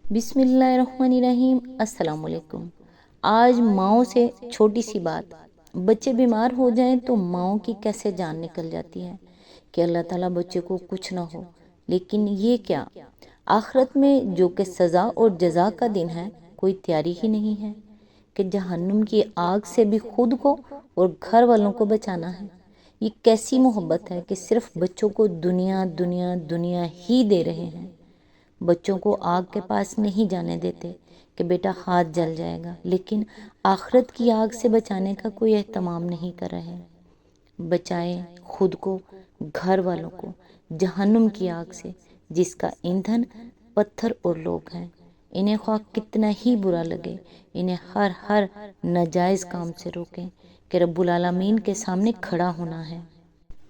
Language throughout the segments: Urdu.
بسم اللہ الرحمن الرحیم۔ السلام علیکم۔ آج ماؤں سے چھوٹی سی بات، بچے بیمار ہو جائیں تو ماؤں کی کیسے جان نکل جاتی ہے کہ اللہ تعالیٰ بچے کو کچھ نہ ہو، لیکن یہ کیا آخرت میں جو کہ سزا اور جزا کا دن ہے، کوئی تیاری ہی نہیں ہے کہ جہنم کی آگ سے بھی خود کو اور گھر والوں کو بچانا ہے۔ یہ کیسی محبت ہے کہ صرف بچوں کو دنیا دنیا دنیا ہی دے رہے ہیں، بچوں کو آگ کے پاس نہیں جانے دیتے کہ بیٹا ہاتھ جل جائے گا، لیکن آخرت کی آگ سے بچانے کا کوئی اہتمام نہیں کر رہے۔ بچائیں خود کو، گھر والوں کو جہنم کی آگ سے، جس کا ایندھن پتھر اور لوگ ہیں۔ انہیں خواہ کتنا ہی برا لگے، انہیں ہر ناجائز کام سے روکیں کہ رب العالمین کے سامنے کھڑا ہونا ہے۔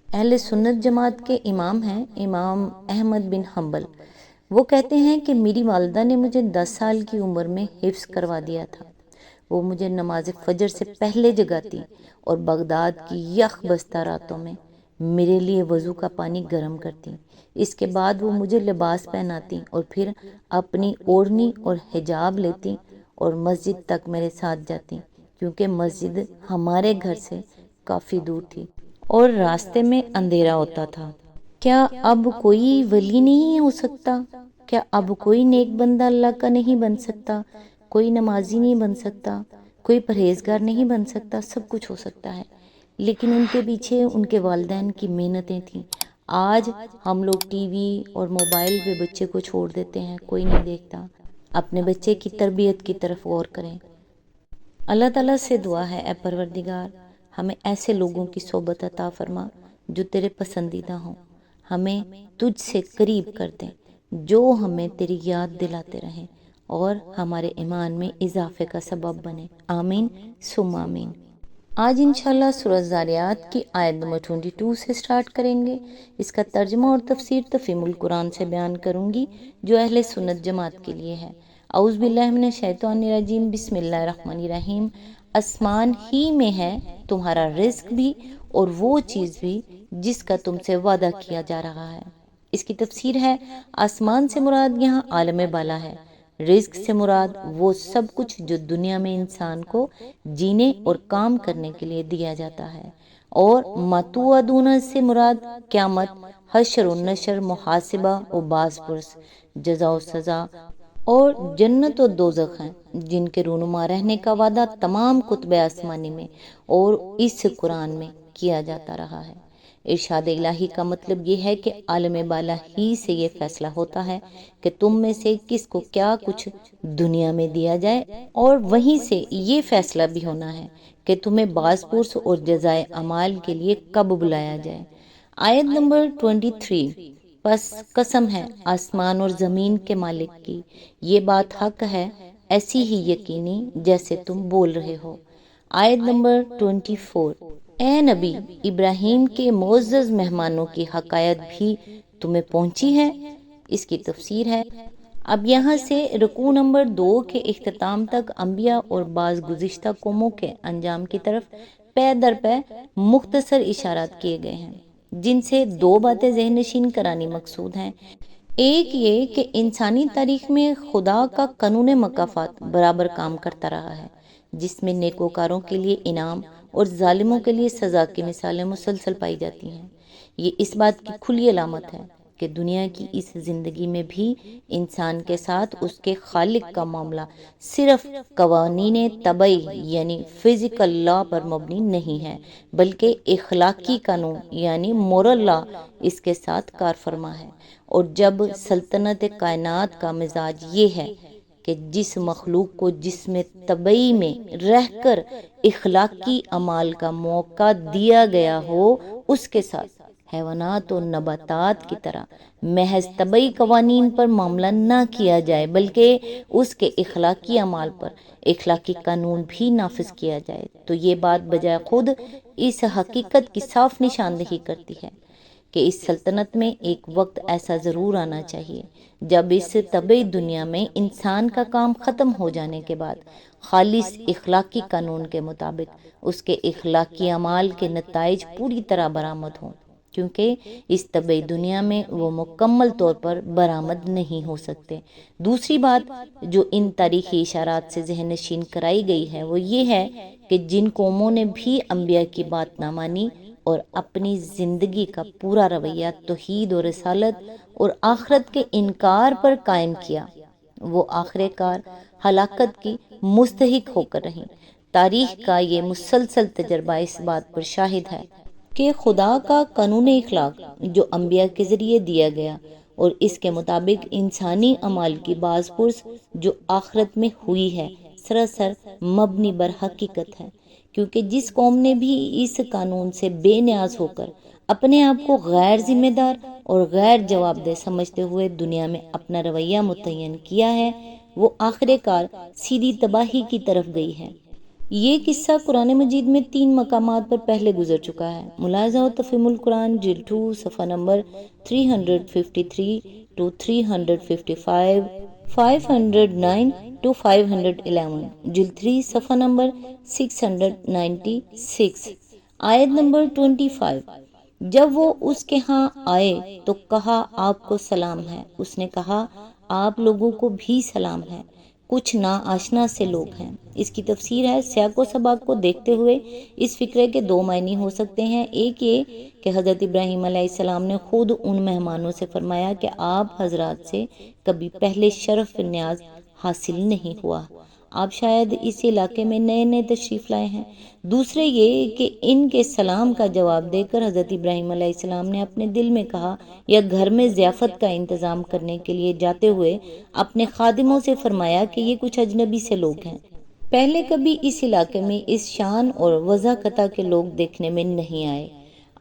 اہل سنت جماعت کے امام ہیں امام احمد بن حنبل۔ وہ کہتے ہیں کہ میری والدہ نے مجھے 10 سال کی عمر میں حفظ کروا دیا تھا۔ وہ مجھے نماز فجر سے پہلے جگاتی اور بغداد کی یخ بستہ راتوں میں میرے لیے وضو کا پانی گرم کرتی۔ اس کے بعد وہ مجھے لباس پہناتی اور پھر اپنی اوڑھنی اور حجاب لیتی اور مسجد تک میرے ساتھ جاتی، کیونکہ مسجد ہمارے گھر سے کافی دور تھی اور راستے میں اندھیرا ہوتا تھا۔ کیا اب کوئی ولی نہیں ہو سکتا؟ کیا اب کوئی نیک بندہ اللہ کا نہیں بن سکتا؟ کوئی نمازی نہیں بن سکتا؟ کوئی پرہیزگار نہیں بن سکتا؟ سب کچھ ہو سکتا ہے، لیکن ان کے پیچھے ان کے والدین کی محنتیں تھیں۔ آج ہم لوگ ٹی وی اور موبائل پہ بچے کو چھوڑ دیتے ہیں، کوئی نہیں دیکھتا۔ اپنے بچے کی تربیت کی طرف غور کریں۔ اللہ تعالیٰ سے دعا ہے، اے پروردگار ہمیں ایسے لوگوں کی صحبت عطا فرما جو تیرے پسندیدہ ہوں، ہمیں تجھ سے قریب کر دیں، جو ہمیں تیری یاد دلاتے رہیں اور ہمارے ایمان میں اضافے کا سبب بنے۔ آمین ثم آمین۔ آج انشاءاللہ سورہ زاریات کی آیت نمبر 22 سے سٹارٹ کریں گے۔ اس کا ترجمہ اور تفسیر تفہیم القرآن سے بیان کروں گی جو اہل سنت جماعت کے لیے ہے۔ اعوذ باللہ من الشیطان الرجیم، بسم اللہ الرحمن الرحیم۔ آسمان ہی میں ہے تمہارا رزق بھی اور وہ چیز بھی جس کا تم سے وعدہ کیا جا رہا ہے۔ اس کی تفسیر ہے، آسمان سے مراد یہاں عالم بالا ہے، رزق سے مراد وہ سب کچھ جو دنیا میں انسان کو جینے اور کام کرنے کے لیے دیا جاتا ہے، اور ما توعدون سے مراد قیامت، حشر و نشر، محاسبہ و باز پرس، جزا و سزا، اور جنت و دوزخ ہیں جن کے رونما رہنے کا وعدہ تمام کتب آسمانی میں اور اس قرآن میں کیا جاتا رہا ہے۔ ارشاد الہی کا مطلب یہ ہے کہ عالم بالا ہی سے یہ فیصلہ ہوتا ہے کہ تم میں سے کس کو کیا کچھ دنیا میں دیا جائے، اور وہیں سے یہ فیصلہ بھی ہونا ہے کہ تمہیں باز پرس اور جزائے اعمال کے لیے کب بلایا جائے۔ آیت نمبر 23، پس قسم ہے آسمان اور زمین کے مالک کی، یہ بات حق ہے ایسی ہی یقینی جیسے تم بول رہے ہو۔ آیت نمبر 24، اے نبی ابراہیم کے معزز مہمانوں کی حکایت بھی تمہیں پہنچی ہے۔ اس کی تفسیر ہے، اب یہاں سے رکوع نمبر 2 کے اختتام تک انبیاء اور بعض گزشتہ قوموں کے انجام کی طرف پے در پے مختصر اشارات کیے گئے ہیں، جن سے 2 باتیں ذہن نشین کرانی مقصود ہیں۔ ایک یہ کہ انسانی تاریخ میں خدا کا قانون مکافات برابر کام کرتا رہا ہے، جس میں نیکوکاروں کے لیے انعام اور ظالموں کے لیے سزا کی مثالیں مسلسل پائی جاتی ہیں۔ یہ اس بات کی کھلی علامت ہے کہ دنیا کی اس زندگی میں بھی انسان کے ساتھ اس کے خالق کا معاملہ صرف قوانین طبعی یعنی فزیکل لا پر مبنی نہیں ہے، بلکہ اخلاقی قانون یعنی مورل لا اس کے ساتھ کار فرما ہے۔ اور جب سلطنت کائنات کا مزاج یہ ہے کہ جس مخلوق کو جسم طبعی میں رہ کر اخلاقی اعمال کا موقع دیا گیا ہو، اس کے ساتھ حیوانات و نباتات کی طرح محض طبعی قوانین پر معاملہ نہ کیا جائے، بلکہ اس کے اخلاقی اعمال پر اخلاقی قانون بھی نافذ کیا جائے، تو یہ بات بجائے خود اس حقیقت کی صاف نشاندہی کرتی ہے کہ اس سلطنت میں ایک وقت ایسا ضرور آنا چاہیے جب اس طبعی دنیا میں انسان کا کام ختم ہو جانے کے بعد خالص اخلاقی قانون کے مطابق اس کے اخلاقی اعمال کے نتائج پوری طرح برآمد ہوں، کیونکہ اس طبعی دنیا میں وہ مکمل طور پر برآمد نہیں ہو سکتے۔ دوسری بات جو ان تاریخی اشارات سے ذہن نشین کرائی گئی ہے وہ یہ ہے کہ جن قوموں نے بھی انبیاء کی بات نہ مانی اور اپنی زندگی کا پورا رویہ توحید اور رسالت اور آخرت کے انکار پر قائم کیا، وہ آخر کار ہلاکت کی مستحق ہو کر رہیں۔ تاریخ کا یہ مسلسل تجربہ اس بات پر شاہد ہے کہ خدا کا قانون اخلاق جو انبیاء کے ذریعے دیا گیا اور اس کے مطابق انسانی اعمال کی باز پرس جو آخرت میں ہوئی ہے، سراسر مبنی بر حقیقت ہے، کیونکہ جس قوم نے بھی اس قانون سے بے نیاز ہو کر اپنے آپ کو غیر ذمہ دار اور غیر جواب دہ سمجھتے ہوئے دنیا میں اپنا رویہ متعین کیا ہے، وہ آخر کار سیدھی تباہی کی طرف گئی ہے۔ یہ قصہ قرآن مجید میں 3 مقامات پر پہلے گزر چکا ہے۔ ملاحظہ و تفہیم القرآن جلد 2 صفحہ نمبر 353 to 355، 509 to 511، جلد 3 صفحہ نمبر 696، آیت نمبر 25۔ جب وہ اس کے ہاں آئے تو کہا آپ کو سلام ہے، اس نے کہا آپ لوگوں کو بھی سلام ہے، کچھ نا آشنا سے لوگ ہیں۔ اس کی تفسیر ہے سیاق و سباق کو دیکھتے ہوئے اس فقرے کے 2 معنی ہو سکتے ہیں۔ ایک یہ کہ حضرت ابراہیم علیہ السلام نے خود ان مہمانوں سے فرمایا کہ آپ حضرات سے کبھی پہلے شرف نیاز حاصل نہیں ہوا، آپ شاید اس علاقے میں نئے نئے تشریف لائے ہیں۔ دوسرے یہ کہ ان کے سلام کا جواب دے کر حضرت ابراہیم علیہ السلام نے اپنے دل میں کہا یا گھر میں ضیافت کا انتظام کرنے کے لیے جاتے ہوئے اپنے خادموں سے فرمایا کہ یہ کچھ اجنبی سے لوگ ہیں، پہلے کبھی اس علاقے میں اس شان اور وضاحت کے لوگ دیکھنے میں نہیں آئے۔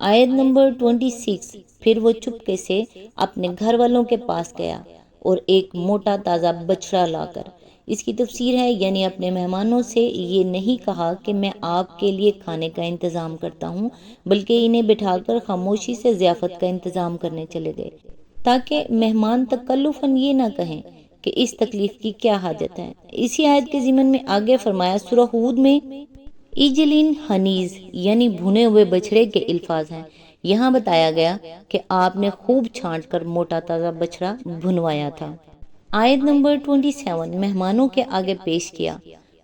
آیت نمبر 26۔ پھر وہ چپکے سے اپنے گھر والوں کے پاس گیا اور ایک موٹا تازہ بچڑا لا کر، اس کی تفسیر ہے یعنی اپنے مہمانوں سے یہ نہیں کہا کہ میں آپ کے لیے کھانے کا انتظام کرتا ہوں، بلکہ انہیں بٹھا کر خاموشی سے ضیافت کا انتظام کرنے چلے گئے تاکہ مہمان تکلفاً یہ نہ کہیں کہ اس تکلیف کی کیا حاجت ہے۔ اسی آیت کے ضمن میں آگے فرمایا سورہ ہود میں ایجلین حنیز یعنی بھنے ہوئے بچڑے کے الفاظ ہیں۔ یہاں بتایا گیا کہ آپ نے خوب چھانٹ کر موٹا تازہ بچڑا بھنوایا تھا۔ آیت نمبر 27 مہمانوں کے آگے پیش کیا،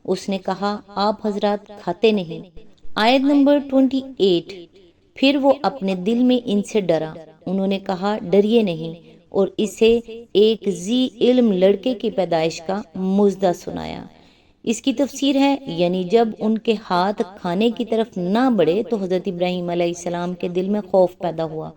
اس نے کہا آپ حضرات کھاتے نہیں۔ آیت نمبر 28۔ پھر وہ اپنے دل میں ان سے ڈرا، انہوں نے کہا ڈریے نہیں، اور اسے ایک ذی علم لڑکے کی پیدائش کا مژدہ سنایا۔ اس کی تفسیر ہے یعنی جب ان کے ہاتھ کھانے کی طرف نہ بڑھے تو حضرت ابراہیم علیہ السلام کے دل میں خوف پیدا ہوا۔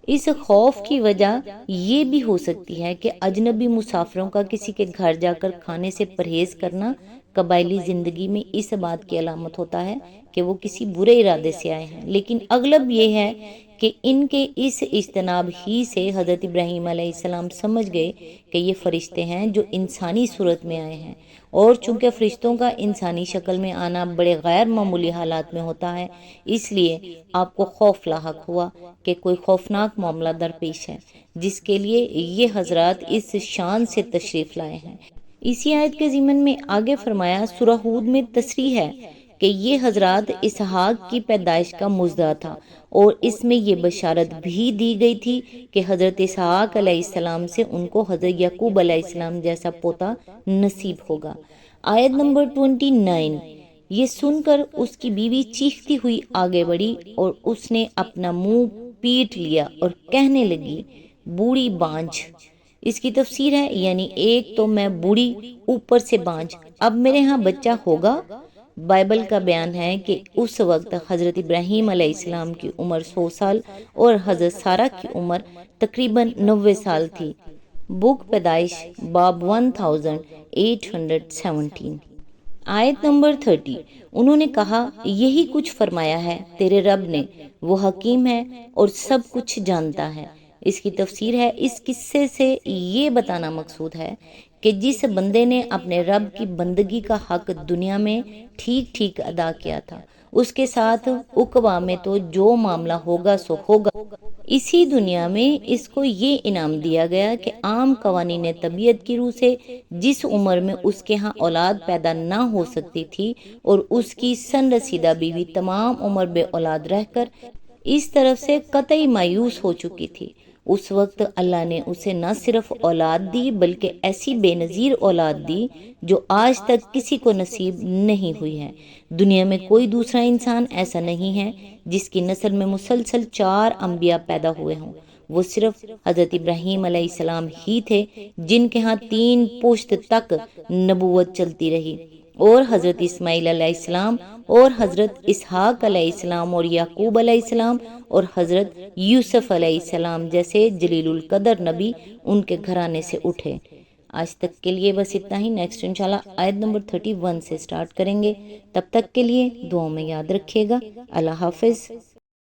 اس خوف کی وجہ یہ بھی ہو سکتی ہے کہ اجنبی مسافروں کا کسی کے گھر جا کر کھانے سے پرہیز کرنا قبائلی زندگی میں اس بات کی علامت ہوتا ہے کہ وہ کسی برے ارادے سے آئے ہیں، لیکن اغلب یہ ہے کہ ان کے اس اجتناب ہی سے حضرت ابراہیم علیہ السلام سمجھ گئے کہ یہ فرشتے ہیں جو انسانی صورت میں آئے ہیں، اور چونکہ فرشتوں کا انسانی شکل میں آنا بڑے غیر معمولی حالات میں ہوتا ہے، اس لیے آپ کو خوف لاحق ہوا کہ کوئی خوفناک معاملہ درپیش ہے جس کے لیے یہ حضرات اس شان سے تشریف لائے ہیں۔ اسی آیت کے ضمن میں آگے فرمایا سورہ ہود میں تصریح ہے کہ یہ حضرات اسحاق کی پیدائش کا مژدہ تھا، اور اس میں یہ بشارت بھی دی گئی تھی کہ حضرت اسحاق علیہ السلام سے ان کو حضرت یعقوب علیہ السلام جیسا پوتا نصیب ہوگا۔ آیت نمبر 29۔ یہ سن کر اس کی بیوی چیختی ہوئی آگے بڑھی اور اس نے اپنا منہ پیٹ لیا اور کہنے لگی بوڑھی بانجھ۔ اس کی تفسیر ہے یعنی ایک تو میں بوڑھی اوپر سے بانجھ، اب میرے ہاں بچہ ہوگا۔ بائبل کا بیان ہے کہ اس وقت حضرت ابراہیم علیہ السلام کی عمر 100 سال اور حضرت سارہ کی عمر تقریباً 90 سال تھی۔ بک پیدائش باب 1817۔ آیت نمبر 30۔ انہوں نے کہا یہی کچھ فرمایا ہے تیرے رب نے، وہ حکیم ہے اور سب کچھ جانتا ہے۔ اس کی تفسیر ہے اس قصے سے یہ بتانا مقصود ہے کہ جس بندے نے اپنے رب کی بندگی کا حق دنیا میں ٹھیک ٹھیک ادا کیا تھا، اس کے ساتھ عقبہ میں تو جو معاملہ ہوگا سو ہوگا۔ اسی دنیا میں اس کو یہ انعام دیا گیا کہ عام قوانین طبیعت کی روح سے جس عمر میں اس کے ہاں اولاد پیدا نہ ہو سکتی تھی اور اس کی سن رسیدہ بیوی تمام عمر بے اولاد رہ کر اس طرف سے قطعی مایوس ہو چکی تھی۔ اس وقت اللہ نے اسے نہ صرف اولاد دی بلکہ ایسی بے نظیر اولاد دی جو آج تک کسی کو نصیب نہیں ہوئی ہے۔ دنیا میں کوئی دوسرا انسان ایسا نہیں ہے جس کی نسل میں مسلسل 4 انبیاء پیدا ہوئے ہوں۔ وہ صرف حضرت ابراہیم علیہ السلام ہی تھے جن کے ہاں 3 پشت تک نبوت چلتی رہی، اور حضرت اسماعیل علیہ السلام اور حضرت اسحاق علیہ السلام اور یعقوب علیہ السلام اور حضرت یوسف علیہ السلام جیسے جلیل القدر نبی ان کے گھرانے سے اٹھے۔ آج تک کے لیے بس اتنا ہی۔ نیکسٹ انشاءاللہ آیت نمبر 31 سے سٹارٹ کریں گے۔ تب تک کے لیے دعاؤں میں یاد رکھیے گا۔ اللہ حافظ۔